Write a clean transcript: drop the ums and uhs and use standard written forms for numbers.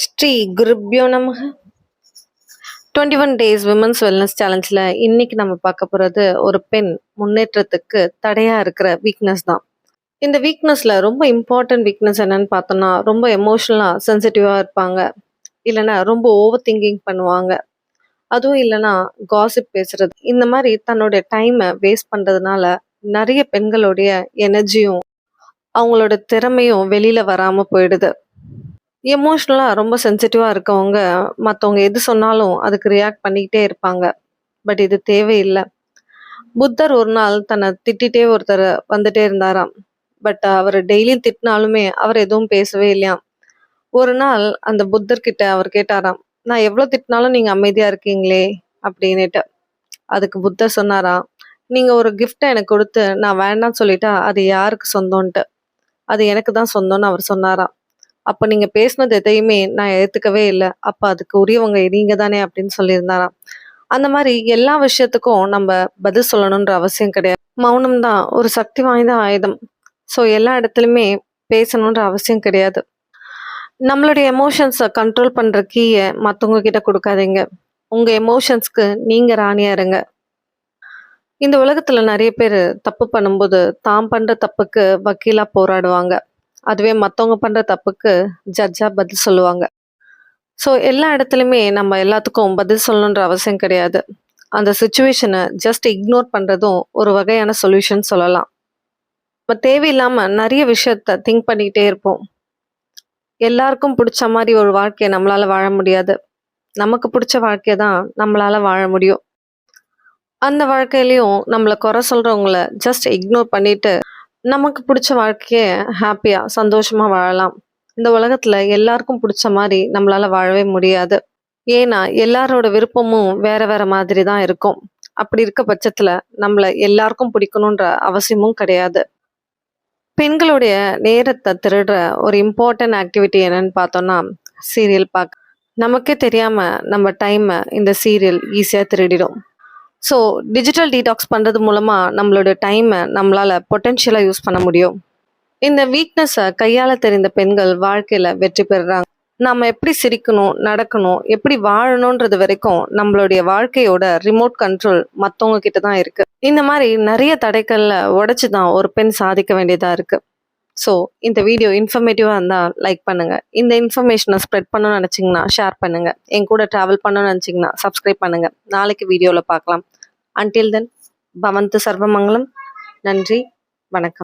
ஸ்ரீ குருப்யோ நமக. 21 days women's wellness சேலஞ்சில் இன்னைக்கு நம்ம பார்க்க போகிறது ஒரு பெண் முன்னேற்றத்துக்கு தடையாக இருக்கிற வீக்னஸ் தான். இந்த வீக்னஸில் ரொம்ப இம்பார்ட்டன்ட் வீக்னஸ் என்னன்னு பார்த்தோன்னா, ரொம்ப எமோஷ்னலாக சென்சிட்டிவாக இருப்பாங்க, இல்லைன்னா ரொம்ப ஓவர் திங்கிங் பண்ணுவாங்க, அதுவும் இல்லைன்னா காசிப் பேசுறது. இந்த மாதிரி தன்னுடைய டைமை வேஸ்ட் பண்ணுறதுனால நிறைய பெண்களுடைய எனர்ஜியும் அவங்களோட திறமையும் வெளியில் வராமல் போயிடுது. எமோஷ்னலாக ரொம்ப சென்சிட்டிவாக இருக்கவங்க மற்றவங்க எது சொன்னாலும் அதுக்கு ரியாக்ட் பண்ணிக்கிட்டே இருப்பாங்க. பட் இது தேவையில்லை. புத்தர் ஒரு நாள் தன்னை திட்டிகிட்டே ஒருத்தர் வந்துட்டே இருந்தாராம். பட் அவர் டெய்லியும் திட்டினாலுமே அவர் எதுவும் பேசவே இல்லையாம். ஒரு நாள் அந்த புத்தர்கிட்ட அவர் கேட்டாராம், நான் எவ்வளோ திட்டினாலும் நீங்கள் அமைதியாக இருக்கீங்களே அப்படின்னுட்டு. அதுக்கு புத்தர் சொன்னாராம், நீங்கள் ஒரு கிஃப்டை எனக்கு கொடுத்து நான் வேண்டாம்னு சொல்லிட்டா அது யாருக்கு சொந்தம்ன்ட்டு. அது எனக்கு தான் சொந்தம்னு அவர் சொன்னாராம். அப்போ நீங்கள் பேசுனது எதையுமே நான் ஏற்றுக்கவே இல்லை, அப்போ அதுக்கு உரியவங்க நீங்கள் தானே அப்படின்னு சொல்லியிருந்தாராம். அந்த மாதிரி எல்லா விஷயத்துக்கும் நம்ம பதில் சொல்லணுன்ற அவசியம் கிடையாது. மௌனம் தான் ஒரு சக்தி வாய்ந்த ஆயுதம். ஸோ எல்லா இடத்துலையுமே பேசணுன்ற அவசியம் கிடையாது. நம்மளுடைய எமோஷன்ஸை கண்ட்ரோல் பண்ணுற கீயை மற்றவங்க கிட்ட கொடுக்காதீங்க. உங்கள் எமோஷன்ஸ்க்கு நீங்கள் ராணியாக இருங்க. இந்த உலகத்தில் நிறைய பேர் தப்பு பண்ணும்போது தான் பண்ணுற தப்புக்கு வக்கீலாக போராடுவாங்க, அதுவே மற்றவங்க பண்ணுற தப்புக்கு ஜட்ஜாக பதில் சொல்லுவாங்க. ஸோ எல்லா இடத்துலையுமே நம்ம எல்லாத்துக்கும் பதில் சொல்லணுன்ற அவசியம் கிடையாது. அந்த சுச்சுவேஷனை ஜஸ்ட் இக்னோர் பண்ணுறதும் ஒரு வகையான சொல்யூஷன் சொல்லலாம். நம்ம தேவையில்லாமல் நிறைய விஷயத்த திங்க் பண்ணிக்கிட்டே இருப்போம். எல்லாருக்கும் பிடிச்ச மாதிரி ஒரு வாழ்க்கையை நம்மளால் வாழ முடியாது. நமக்கு பிடிச்ச வாழ்க்கையை தான் நம்மளால் வாழ முடியும். அந்த வாழ்க்கையிலையும் நம்மளை குறை சொல்கிறவங்கள ஜஸ்ட் இக்னோர் பண்ணிட்டு நமக்கு பிடிச்ச வாழ்க்கையை ஹாப்பியாக சந்தோஷமாக வாழலாம். இந்த உலகத்தில் எல்லாருக்கும் பிடிச்ச மாதிரி நம்மளால் வாழவே முடியாது. ஏன்னா எல்லாரோட விருப்பமும் வேறு வேறு மாதிரி தான் இருக்கும். அப்படி இருக்க பட்சத்தில் நம்மளை எல்லாருக்கும் பிடிக்கணுன்ற அவசியமும் கிடையாது. பெண்களுடைய நேரத்தை திருடுற ஒரு இம்பார்ட்டன்ட் ஆக்டிவிட்டி என்னன்னு பார்த்தோன்னா சீரியல் பார்க்க. நமக்கே தெரியாமல் நம்ம டைமை இந்த சீரியல் ஈஸியாக திருடிடும். ஸோ டிஜிட்டல் டீடாக்ஸ் பண்ணுறது மூலமாக நம்மளோட டைமை நம்மளால் பொட்டென்ஷியலாக யூஸ் பண்ண முடியும். இந்த வீக்னஸை கையாள தெரிந்த பெண்கள் வாழ்க்கையில் வெற்றி பெறுறாங்க. நம்ம எப்படி சிரிக்கணும், நடக்கணும், எப்படி வாழணுன்றது வரைக்கும் நம்மளுடைய வாழ்க்கையோட ரிமோட் கண்ட்ரோல் மற்றவங்க கிட்ட தான் இருக்குது. இந்த மாதிரி நிறைய தடைகளில் உடைச்சி தான் ஒரு பெண் சாதிக்க வேண்டியதாக இருக்குது. ஸோ இந்த வீடியோ இன்ஃபர்மேட்டிவாக இருந்தால் லைக் பண்ணுங்கள். இந்த இன்ஃபர்மேஷனை ஸ்ப்ரெட் பண்ணணும்னு நினச்சிங்கன்னா ஷேர் பண்ணுங்கள். என் கூட ட்ராவல் பண்ணணும்னு நினச்சிங்கன்னா சப்ஸ்கிரைப் பண்ணுங்கள். நாளைக்கு வீடியோவில் பார்க்கலாம். அன்டில் தென் பவந்து சர்வமங்கலம். நன்றி, வணக்கம்.